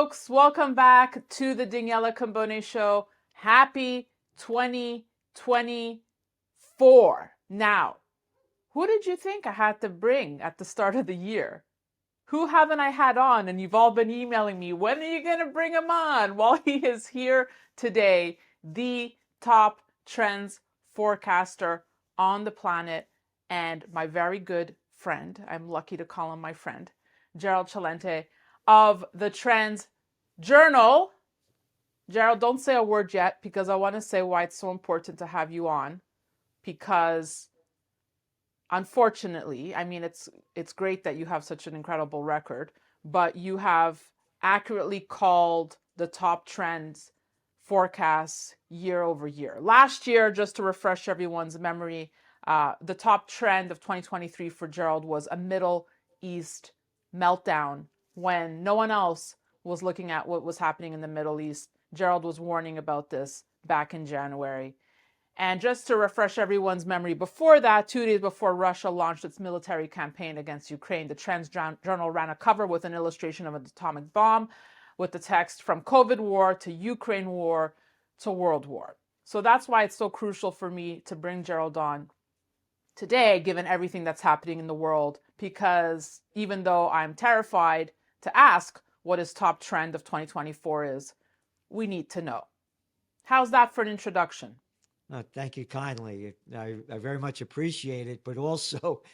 folks. Welcome back to the Daniela Cambone Show. Happy 2024. Now, who did you think I had to bring at the start of the year? Who haven't I had on? And you've all been emailing me, when are you going to bring him on? Well, he is here today, the top trends forecaster on the planet, and my very good friend, I'm lucky to call him my friend, Gerald Celente of the Trends Journal. Gerald, don't say a word yet, because I want to say why it's so important to have you on, because unfortunately, I mean, it's great that you have such an incredible record, but you have accurately called the top trends forecasts year over year. Last year, just to refresh everyone's memory, the top trend of 2023 for Gerald was a Middle East meltdown. When no one else was looking at what was happening in the Middle East, Gerald was warning about this back in January. And just to refresh everyone's memory, before that, 2 days before Russia launched its military campaign against Ukraine, the Trends Journal ran a cover with an illustration of an atomic bomb with the text "From COVID war to Ukraine war to World War." So that's why it's so crucial for me to bring Gerald on today, given everything that's happening in the world, because even though I'm terrified to ask what his top trend of 2024 is, we need to know. How's that for an introduction? Thank you kindly. I very much appreciate it, but also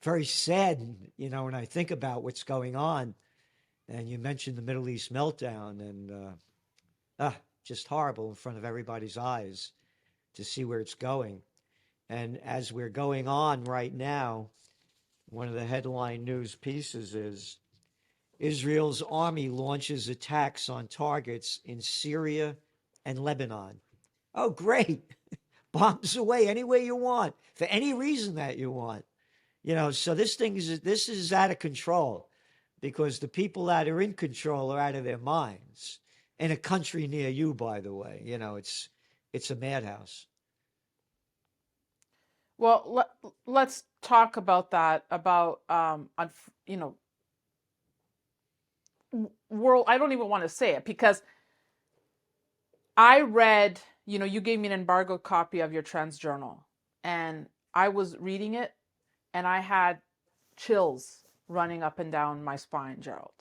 very saddened, when I think about what's going on. And you mentioned the Middle East meltdown, and just horrible in front of everybody's eyes to see where it's going. And as we're going on right now, one of the headline news pieces is Israel's army launches attacks on targets in Syria and Lebanon. Oh, great. Bombs away any way you want, for any reason that you want. So this is out of control, because the people that are in control are out of their minds. In a country near you, by the way, it's a madhouse. Well, let's talk about that, about, world. I don't even want to say it, because I read, you gave me an embargoed copy of your Trends Journal, and I was reading it, and I had chills running up and down my spine, Gerald.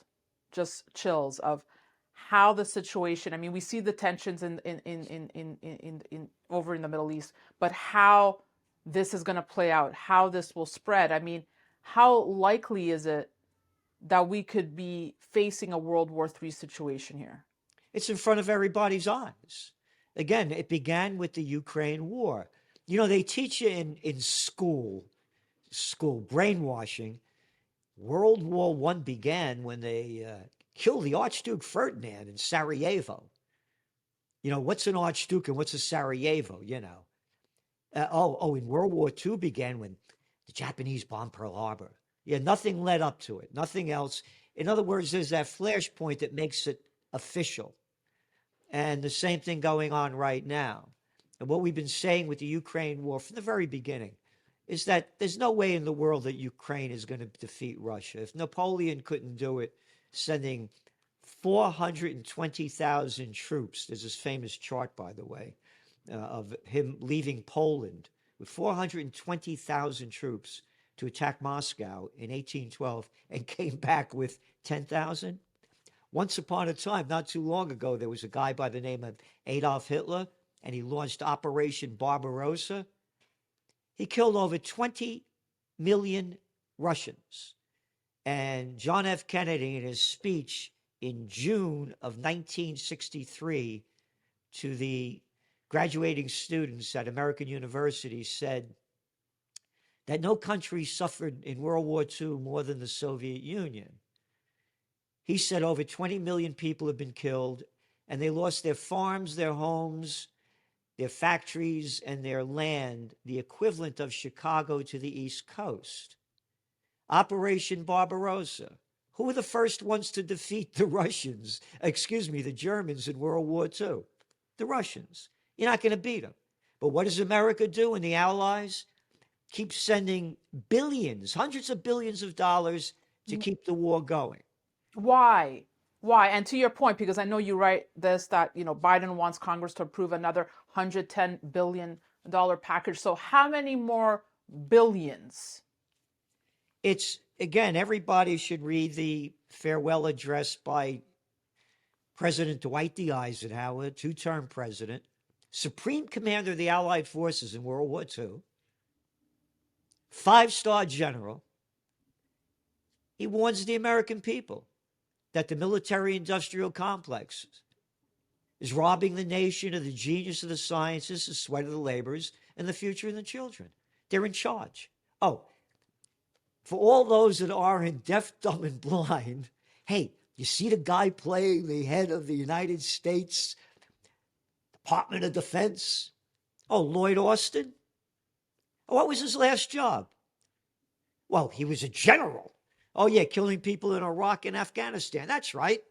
Just chills of how the situation. I mean, we see the tensions in over in the Middle East, but how this is going to play out, how this will spread. I mean, how likely is it that we could be facing a World War III situation here? It's in front of everybody's eyes. Again, it began with the Ukraine war. They teach you in school brainwashing. World War I began when they killed the Archduke Ferdinand in Sarajevo. What's an Archduke and what's a Sarajevo? And World War II began when the Japanese bombed Pearl Harbor. Yeah, nothing led up to it, nothing else. In other words, there's that flashpoint that makes it official. And the same thing going on right now. And what we've been saying with the Ukraine war from the very beginning is that there's no way in the world that Ukraine is going to defeat Russia. If Napoleon couldn't do it, sending 420,000 troops, there's this famous chart, by the way, of him leaving Poland with 420,000 troops to attack Moscow in 1812 and came back with 10,000. Once upon a time, not too long ago, there was a guy by the name of Adolf Hitler, and he launched Operation Barbarossa. He killed over 20 million Russians. And John F. Kennedy, in his speech in June of 1963 to the graduating students at American universities, said that no country suffered in World War II more than the Soviet Union. He said over 20 million people have been killed, and they lost their farms, their homes, their factories, and their land, the equivalent of Chicago to the East Coast. Operation Barbarossa. Who were the first ones to defeat the the Germans in World War II? The Russians. You're not going to beat them. But what does America do, and the Allies? Keep sending billions, hundreds of billions of dollars to keep the war going. Why? Why? And to your point, because I know you write this, that, Biden wants Congress to approve another $110 billion package. So how many more billions? It's, again, everybody should read the farewell address by President Dwight D. Eisenhower, two-term president, Supreme Commander of the Allied Forces in World War II, five-star general. He warns the American people that the military-industrial complex is robbing the nation of the genius of the sciences, the sweat of the laborers, and the future of the children. They're in charge. Oh, for all those that aren't deaf, dumb, and blind, hey, you see the guy playing the head of the United States Department of Defense? Oh, Lloyd Austin? What was his last job? Well, he was a general. Oh, yeah, killing people in Iraq and Afghanistan. That's right.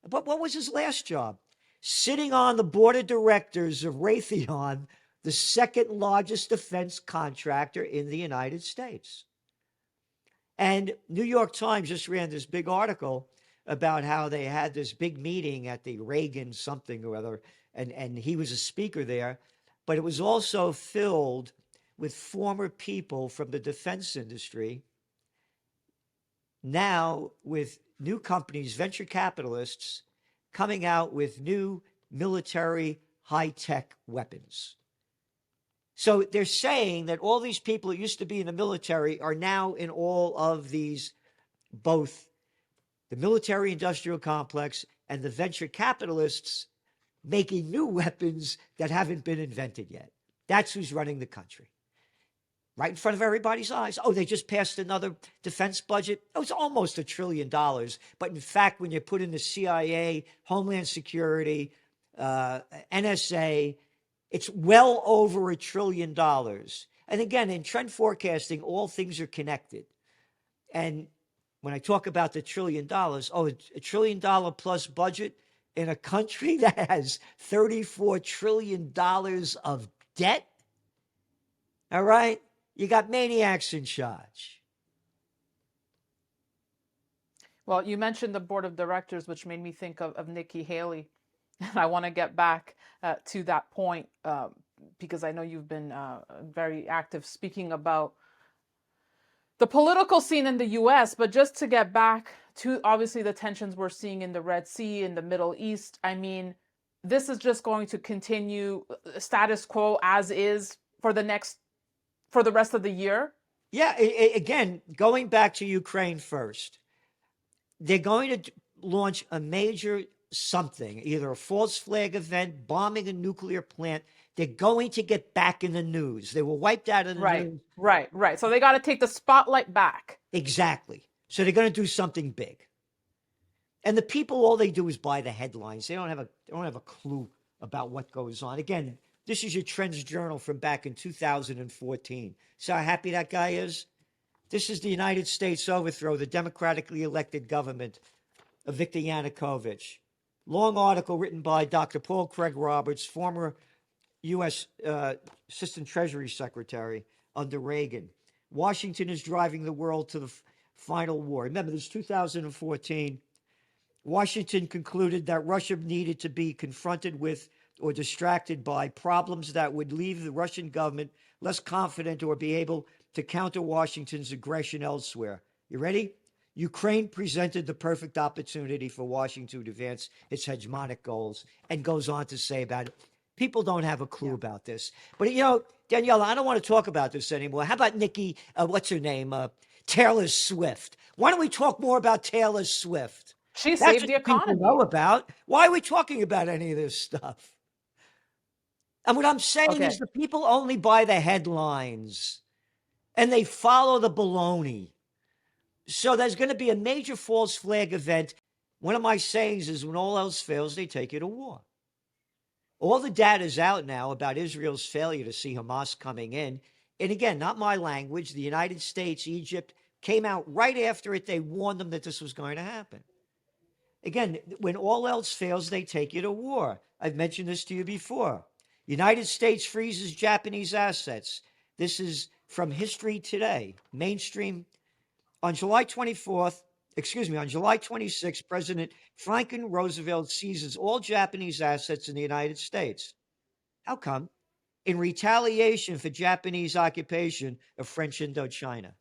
But what was his last job? Sitting on the board of directors of Raytheon, the second largest defense contractor in the United States. And New York Times just ran this big article about how they had this big meeting at the Reagan something or other, and he was a speaker there, but it was also filled with former people from the defense industry, now with new companies, venture capitalists, coming out with new military high-tech weapons. So they're saying that all these people who used to be in the military are now in all of these, both the military-industrial complex and the venture capitalists making new weapons that haven't been invented yet. That's who's running the country. Right in front of everybody's eyes. Oh, they just passed another defense budget. Oh, it's almost $1 trillion. But in fact, when you put in the CIA, Homeland Security, NSA, it's well over $1 trillion. And again, in trend forecasting, all things are connected. And when I talk about the $1 trillion, oh, $1 trillion plus budget in a country that has $34 trillion of debt. All right? You got maniacs in charge. Well, you mentioned the board of directors, which made me think of Nikki Haley. And I want to get back to that point because I know you've been very active speaking about the political scene in the U.S., but just to get back to obviously the tensions we're seeing in the Red Sea, in the Middle East, I mean, this is just going to continue status quo as is for the rest of the year? Yeah, again, going back to Ukraine first, they're going to launch a major something, either a false flag event, bombing a nuclear plant. They're going to get back in the news. They were wiped out of the news. Right. So they got to take the spotlight back. Exactly. So they're going to do something big. And the people, all they do is buy the headlines. They don't have a clue about what goes on. Again, this is your Trends Journal from back in 2014. See how happy that guy is? This is the United States overthrow, the democratically elected government of Viktor Yanukovych. Long article written by Dr. Paul Craig Roberts, former U.S. Assistant Treasury Secretary under Reagan. Washington is driving the world to the final war. Remember, this is 2014. Washington concluded that Russia needed to be confronted with or distracted by problems that would leave the Russian government less confident or be able to counter Washington's aggression elsewhere. You ready? Ukraine presented the perfect opportunity for Washington to advance its hegemonic goals, and goes on to say about it. People don't have a clue about this. But, Daniela, I don't want to talk about this anymore. How about Nikki, what's her name? Taylor Swift. Why don't we talk more about Taylor Swift? She That's saved the what people economy. know about. Why are we talking about any of this stuff? And what I'm saying is the people only buy the headlines and they follow the baloney. So there's going to be a major false flag event. One of my sayings is when all else fails, they take you to war. All the data is out now about Israel's failure to see Hamas coming in. And again, not my language. The United States, Egypt came out right after it. They warned them that this was going to happen. Again, when all else fails, they take you to war. I've mentioned this to you before. United States freezes Japanese assets. This is from History Today, mainstream. On July 24th, on July 26, President Franklin Roosevelt seizes all Japanese assets in the United States. How come? In retaliation for Japanese occupation of French Indochina.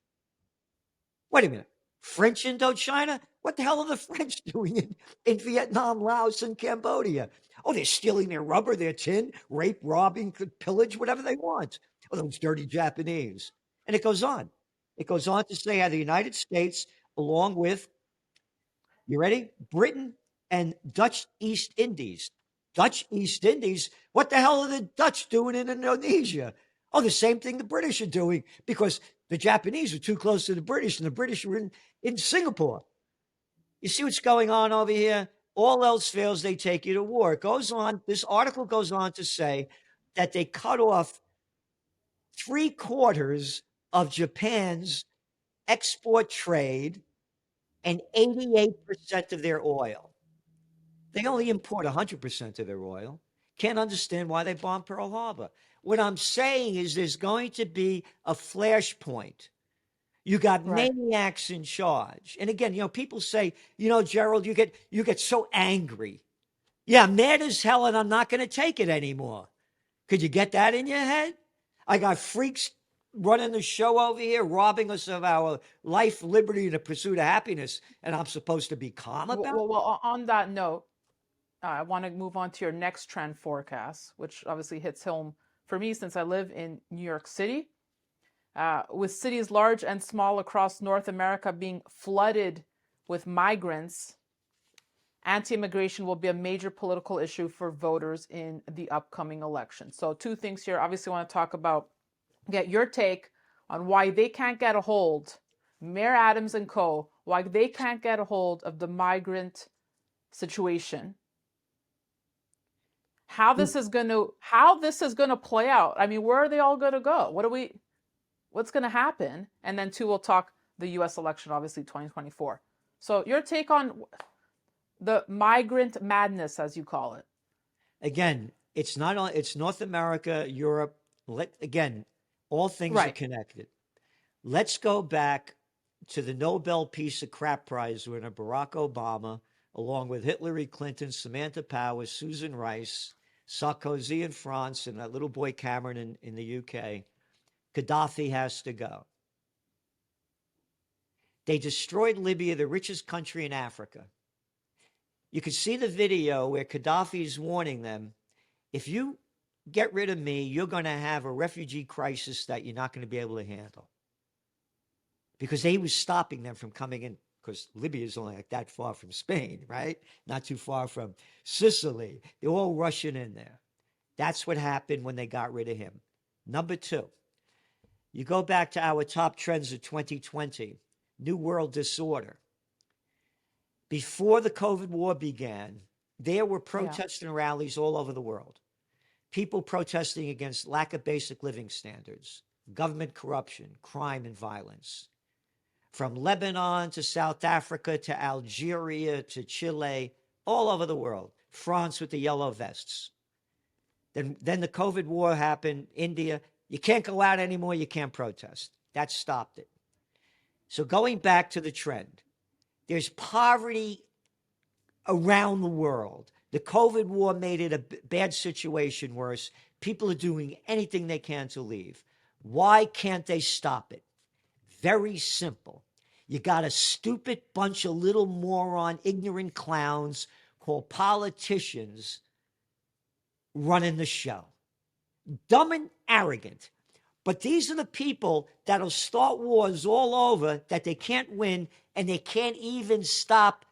Wait a minute. French Indochina? What the hell are the French doing in Vietnam, Laos, and Cambodia? Oh, they're stealing their rubber, their tin, rape, robbing, pillage, whatever they want. Oh, those dirty Japanese. And it goes on. It goes on to say how the United States, along with, you ready? Britain and Dutch East Indies. Dutch East Indies? What the hell are the Dutch doing in Indonesia? Oh, the same thing the British are doing because the Japanese were too close to the British and the British were in Singapore. You see what's going on over here? All else fails, they take you to war. It goes on, this article goes on to say that they cut off 3/4 of Japan's export trade and 88% of their oil. They only import 100% of their oil. Can't understand why they bombed Pearl Harbor. What I'm saying is there's going to be a flashpoint. You got Right. maniacs in charge. And again, people say, Gerald, you get so angry. Yeah, I'm mad as hell and I'm not going to take it anymore. Could you get that in your head? I got freaks running the show over here, robbing us of our life, liberty, and the pursuit of happiness, and I'm supposed to be calm about it? Well, on that note, I want to move on to your next trend forecast, which obviously hits home for me since I live in New York City. With cities large and small across North America being flooded with migrants, anti-immigration will be a major political issue for voters in the upcoming election. So two things here. Obviously, I want to get your take on why they can't get a hold, Mayor Adams and co., why they can't get a hold of the migrant situation. How this is going to play out. I mean, where are they all going to go? What's going to happen? And then two, we'll talk the US election, obviously 2024. So your take on the migrant madness, as you call it. Again, it's North America, Europe. Again, all things are Right. connected. Let's go back to the Nobel Peace of Crap Prize winner, Barack Obama, along with Hillary Clinton, Samantha Power, Susan Rice, Sarkozy in France, and that little boy Cameron in the UK. Gaddafi has to go. They destroyed Libya, the richest country in Africa. You can see the video where Gaddafi is warning them, if you get rid of me, you're going to have a refugee crisis that you're not going to be able to handle. Because he was stopping them from coming in, because Libya is only like that far from Spain, right? Not too far from Sicily. They're all rushing in there. That's what happened when they got rid of him. Number two, you go back to our top trends of 2020, New World Disorder. Before the COVID war began, there were protests and rallies all over the world. People protesting against lack of basic living standards, government corruption, crime, and violence. From Lebanon to South Africa to Algeria to Chile, all over the world. France with the yellow vests. Then the COVID war happened, India. You can't go out anymore, you can't protest. That stopped it. So going back to the trend, there's poverty around the world. The COVID war made it a bad situation worse. People are doing anything they can to leave. Why can't they stop it? Very simple. You got a stupid bunch of little moron, ignorant clowns called politicians running the show. Dumb and arrogant. But these are the people that'll start wars all over that they can't win, and they can't even stop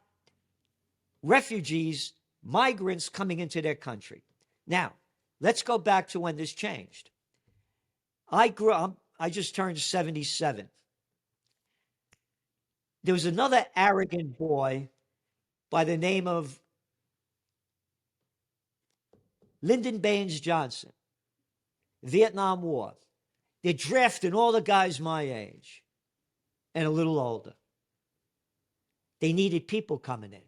refugees, migrants coming into their country. Now, let's go back to when this changed. I just turned 77. There was another arrogant boy by the name of Lyndon Baines Johnson. Vietnam War. They're drafting all the guys my age and a little older. They needed people coming in.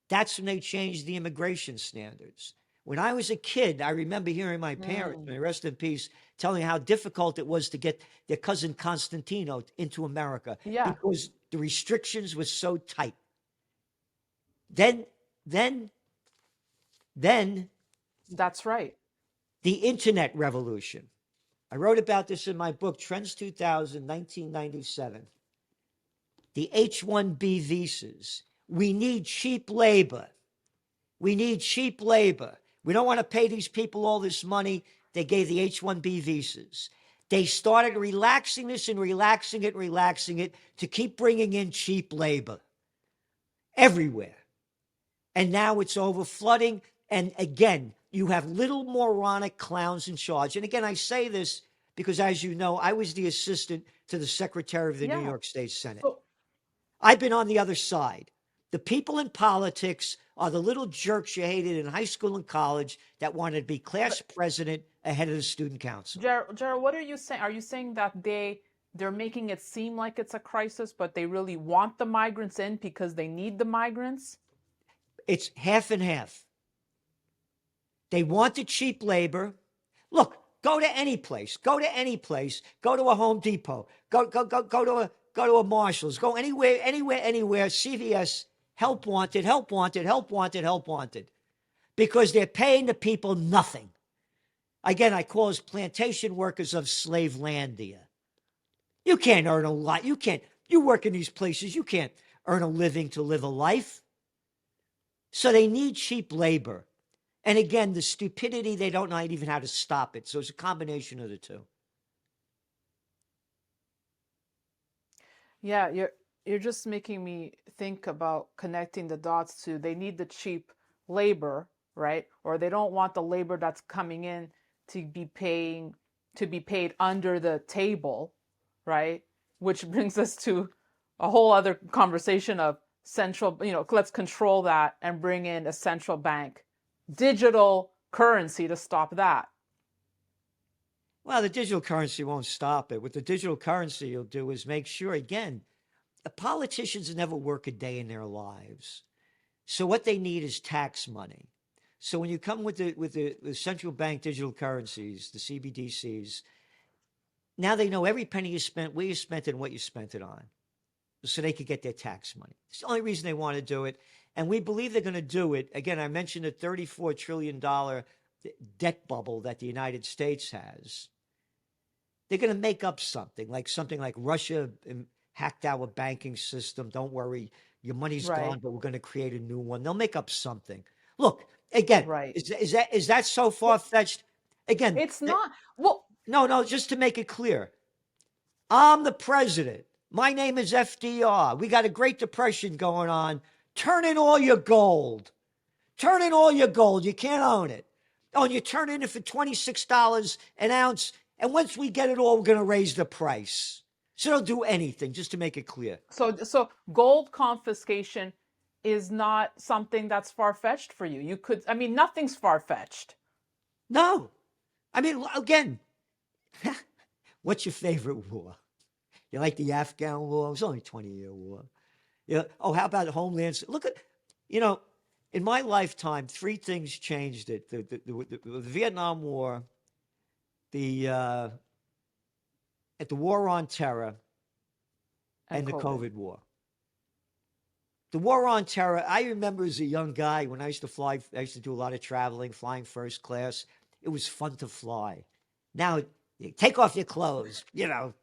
That's when they changed the immigration standards. When I was a kid, I remember hearing my parents, Mm. may rest in peace, telling how difficult it was to get their cousin Constantino into America Yeah, because the restrictions were so tight. Then, then, then that's right. the internet revolution. I wrote about this in my book, Trends 2000, 1997. The H-1B visas. We need cheap labor. We need cheap labor. We don't want to pay these people all this money. They gave the H-1B visas. They started relaxing this and relaxing it to keep bringing in cheap labor everywhere. And now it's over flooding. And again, you have little moronic clowns in charge. And again, I say this because, as you know, I was the assistant to the Secretary of the New Yeah. York State Senate. So I've been on the other side. The people in politics are the little jerks you hated in high school and college that wanted to be class president ahead of the student council. Gerald, what are you saying? Are you saying that they're making it seem like it's a crisis, but they really want the migrants in because they need the migrants? It's half and half. They want the cheap labor. Look, go to any place. Go to any place. Go to a Home Depot. Go to a Marshalls. Go anywhere. CVS. Help wanted. Help wanted. Help wanted. Help wanted. Because they're paying the people nothing. Again, I call us plantation workers of Slavelandia. You can't earn a lot. You work in these places. You can't earn a living to live a life. So they need cheap labor. And again, the stupidity, they don't know even how to stop it. So it's a combination of the two. Yeah, you're just making me think about connecting the dots to they need the cheap labor, right? Or they don't want the labor that's coming in to be paid under the table, right? Which brings us to a whole other conversation of let's control that and bring in a central bank digital currency to stop that. Well, the digital currency won't stop it. What the digital currency you'll do is make sure, again, the politicians never work a day in their lives. So what they need is tax money. So when you come with the central bank digital currencies, the CBDCs, now they know every penny you spent, where you spent it, and what you spent it on. So they could get their tax money. It's the only reason they want to do it. And we believe they're going to do it. Again, I mentioned the $34 trillion debt bubble that the United States has. They're going to make up something like Russia hacked our banking system. Don't worry, your money's Right. gone, but we're going to create a new one. They'll make up something. Look, again, Right. is that so far-fetched? Again, It's not. Well, no, just to make it clear. I'm the president. My name is FDR. We got a Great Depression going on. Turn in all your gold. Turn in all your gold. You can't own it. Oh, and you turn in it for $26 an ounce. And once we get it all, we're going to raise the price. So don't do anything, just to make it clear. so gold confiscation is not something that's far-fetched for you. You could, I mean, nothing's far-fetched. No. I mean, again, what's your favorite war? You like the Afghan war? It was only a 20-year war. Yeah. Oh, how about Homeland? Look at, in my lifetime, three things changed it: the Vietnam War, the war on terror, and the COVID war. The war on terror. I remember as a young guy when I used to fly. I used to do a lot of traveling, flying first class. It was fun to fly. Now, take off your clothes,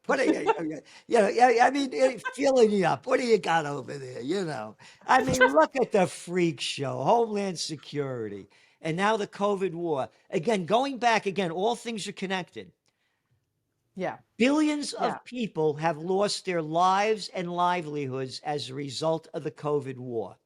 put it, I mean, filling you up. What do you got over there, I mean, look at the freak show, Homeland Security, and now the COVID war. Again, going back again, all things are connected. Yeah. Billions of people have lost their lives and livelihoods as a result of the COVID war.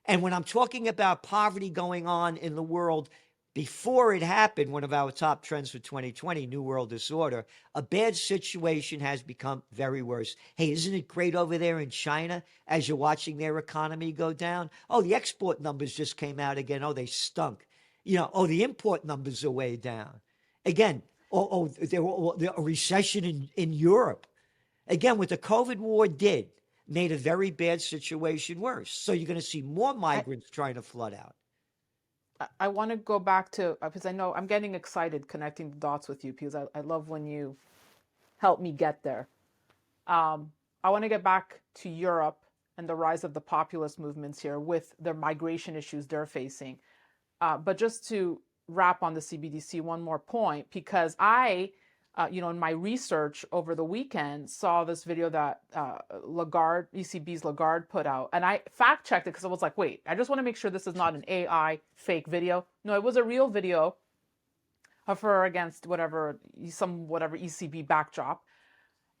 And when I'm talking about poverty going on in the world, before it happened, one of our top trends for 2020, New World Disorder, a bad situation has become very worse. Hey, isn't it great over there in China as you're watching their economy go down? Oh, the export numbers just came out again. Oh, they stunk. The import numbers are way down. Again, there was a recession in Europe. Again, what the COVID war made a very bad situation worse. So you're going to see more migrants trying to flood out. I want to go back to, because I know I'm getting excited connecting the dots with you, because I love when you help me get there. Um, I want to get back to Europe and the rise of the populist movements here with the migration issues they're facing. But just to wrap on the CBDC, one more point, because in my research over the weekend, saw this video that Lagarde, ECB's Lagarde, put out, and I fact checked it because I was like, wait, I just want to make sure this is not an AI fake video. No, it was a real video of her against whatever ECB backdrop.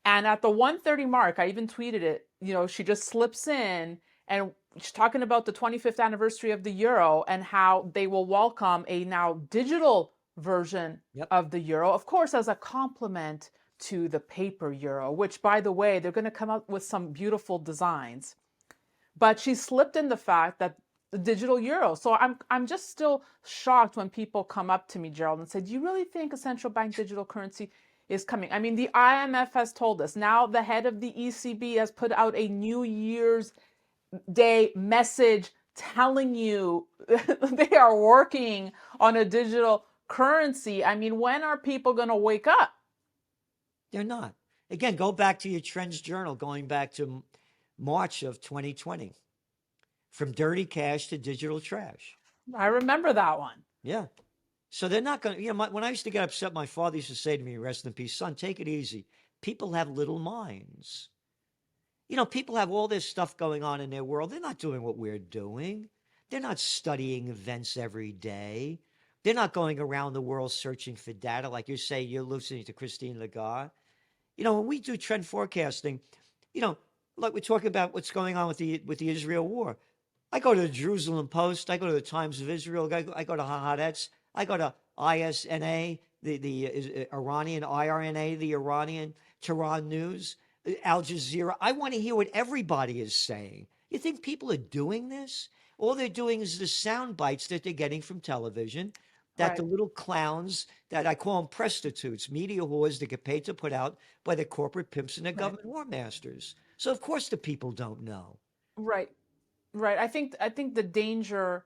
And at the 1:30 mark, I even tweeted it, she just slips in and she's talking about the 25th anniversary of the euro and how they will welcome a now digital version Yep. of the euro, of course, as a complement to the paper euro, which, by the way, they're going to come up with some beautiful designs. But she slipped in the fact that the digital euro. So I'm just still shocked when people come up to me, Gerald, and say, "Do you really think a central bank digital currency is coming?" I mean, the IMF has told us. Now the head of the ECB has put out a New Year's Day message telling you they are working on a digital currency. I mean, when are people going to wake up? They're not. Again, go back to your Trends Journal, going back to March of 2020, from dirty cash to digital trash. I remember that one. Yeah. So they're not going to, when I used to get upset, my father used to say to me, rest in peace, son, take it easy. People have little minds. People have all this stuff going on in their world. They're not doing what we're doing. They're not studying events every day. They're not going around the world searching for data. Like you say, you're listening to Christine Lagarde. When we do trend forecasting, like we're talking about what's going on with the Israel war. I go to the Jerusalem Post. I go to the Times of Israel. I go to Haaretz. I go to ISNA, the Iranian, IRNA, the Iranian, Tehran News, Al Jazeera. I want to hear what everybody is saying. You think people are doing this? All they're doing is the sound bites that they're getting from television, that Right. the little clowns that I call them prostitutes, media whores that get paid to put out by the corporate pimps and their Right. government war masters. So of course the people don't know. Right. Right. I think the danger,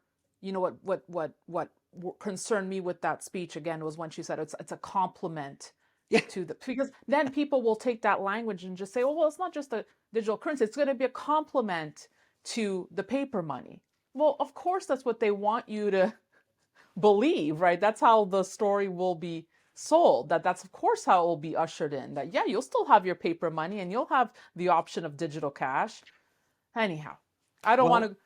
what concerned me with that speech again was when she said it's a compliment Yeah, to the, because then people will take that language and just say, oh, well, it's not just a digital currency, it's going to be a complement to the paper money. Well, of course that's what they want you to believe, right? That's how the story will be sold. That's of course how it will be ushered in. That, yeah, you'll still have your paper money and you'll have the option of digital cash. Anyhow, I don't want well, to.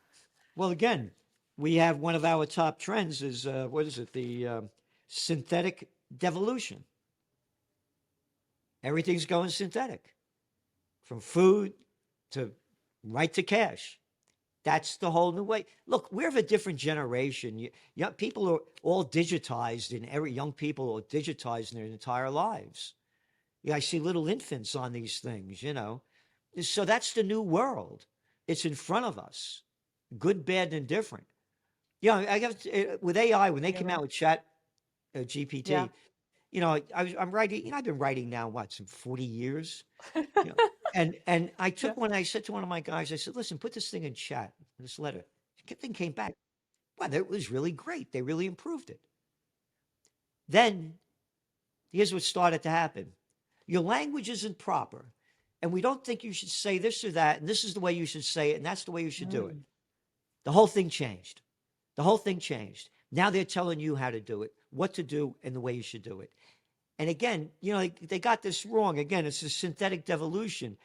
well, again, we have one of our top trends is what is it? The synthetic devolution. Everything's going synthetic, from food to right to cash. That's the whole new way. Look, we're of a different generation. Young people are all digitized, and every young people are digitized in their entire lives. Yeah, I see little infants on these things. So that's the new world. It's in front of us, good, bad, and different. I guess with AI, when they came out Amen. with Chat Yeah. GPT, I'm writing. I've been writing now some 40 years. You know, and I Yeah. took one. I said to one of my guys, I said, "Listen, put this thing in chat. This letter." The thing came back. Wow, that was really great. They really improved it. Then here's what started to happen. Your language isn't proper, and we don't think you should say this or that, and this is the way you should say it, and that's the way you should do it. Mm. The whole thing changed. The whole thing changed. Now they're telling you how to do it, what to do, and the way you should do it. And again, they got this wrong. Again, it's a synthetic devolution.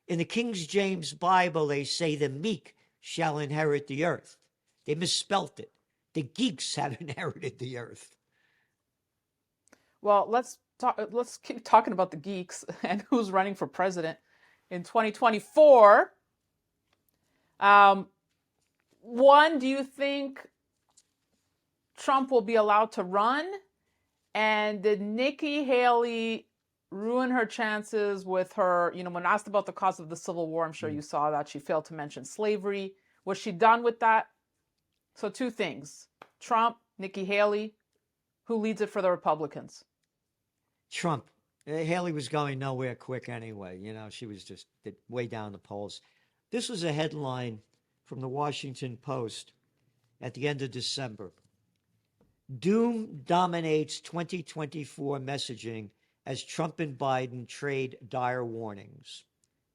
In the King James Bible, they say the meek shall inherit the earth. They misspelt it. The geeks have inherited the earth. Well, let's talk. Let's keep talking about the geeks and who's running for president in 2024. Um, One, do you think Trump will be allowed to run? And did Nikki Haley ruin her chances with her? When asked about the cause of the Civil War, I'm sure Mm. you saw that she failed to mention slavery. Was she done with that? So, two things: Trump, Nikki Haley. Who leads it for the Republicans? Trump. Haley was going nowhere quick anyway. She was just way down the polls. This was a headline from the Washington Post at the end of December. Doom dominates 2024 messaging as Trump and Biden trade dire warnings.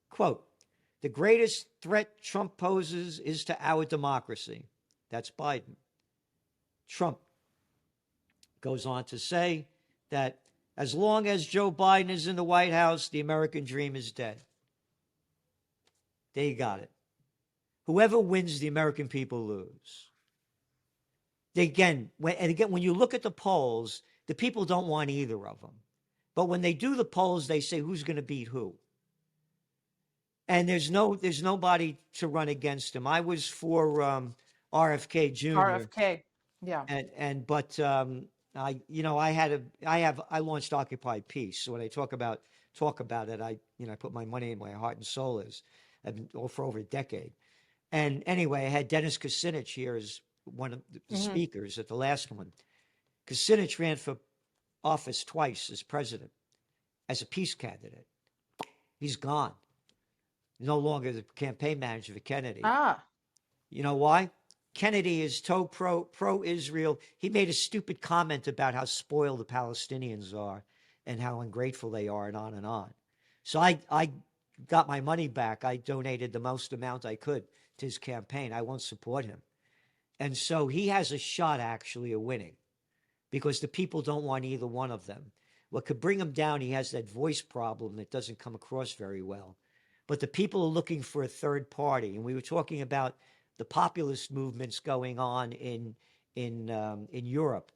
Quote, the greatest threat Trump poses is to our democracy. That's Biden. Trump goes on to say that as long as Joe Biden is in the White House, the American dream is dead. There you got it. Whoever wins, the American people lose. When you look at the polls, the people don't want either of them. But when they do the polls, they say who's going to beat who. And there's nobody to run against him. I was for RFK Jr. RFK, yeah. I launched Occupy Peace. So when I talk about it, I put my money in my heart and soul is, for over a decade. And anyway, I had Dennis Kucinich here as one of the speakers at the last one. Kucinich ran for office twice as president, as a peace candidate. He's gone. No longer the campaign manager for Kennedy. You know why? Kennedy is pro-Israel. He made a stupid comment about how spoiled the Palestinians are and how ungrateful they are, and on and on. So I got my money back. I donated the most amount I could to his campaign. I won't support him. And so he has a shot, actually, of winning because the people don't want either one of them. What could bring him down, he has that voice problem that doesn't come across very well. But the people are looking for a third party. And we were talking about the populist movements going on in Europe.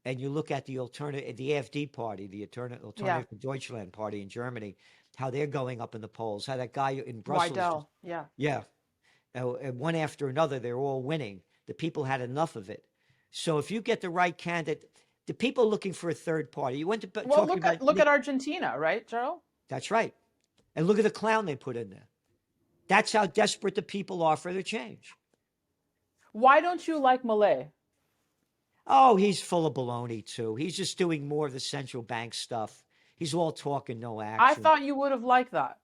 And you look at the AfD party, the Alternative for Deutschland party in Germany, how they're going up in the polls, how that guy in Brussels. Weidel, Yeah. One after another, they're all winning. The people had enough of it. So if you get the right candidate, the people are looking for a third party. You went to look at Argentina, right, Gerald? That's right. And look at the clown they put in there. That's how desperate the people are for the change. Why don't you like Milei? Oh, he's full of baloney, too. He's just doing more of the central bank stuff. He's all talk and no action. I thought you would have liked that.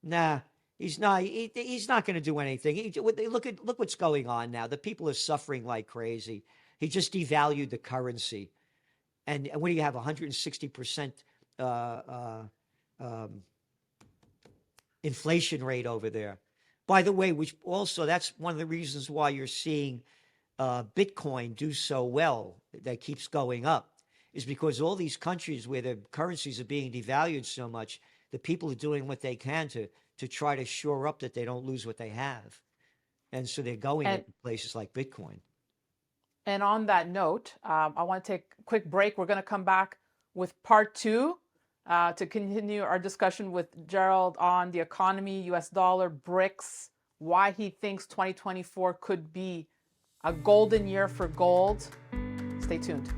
Nah, he's not. He's not going to do anything. Look what's going on now. The people are suffering like crazy. He just devalued the currency. And what do you have, 160% inflation rate over there? By the way, which also, that's one of the reasons why you're seeing Bitcoin do so well, that keeps going up, is because all these countries where their currencies are being devalued so much, the people are doing what they can to try to shore up that they don't lose what they have. And so they're going into places like Bitcoin. And on that note, I want to take a quick break. We're going to come back with part 2 to continue our discussion with Gerald on the economy, US dollar, BRICS, why he thinks 2024 could be a golden year for gold. Stay tuned.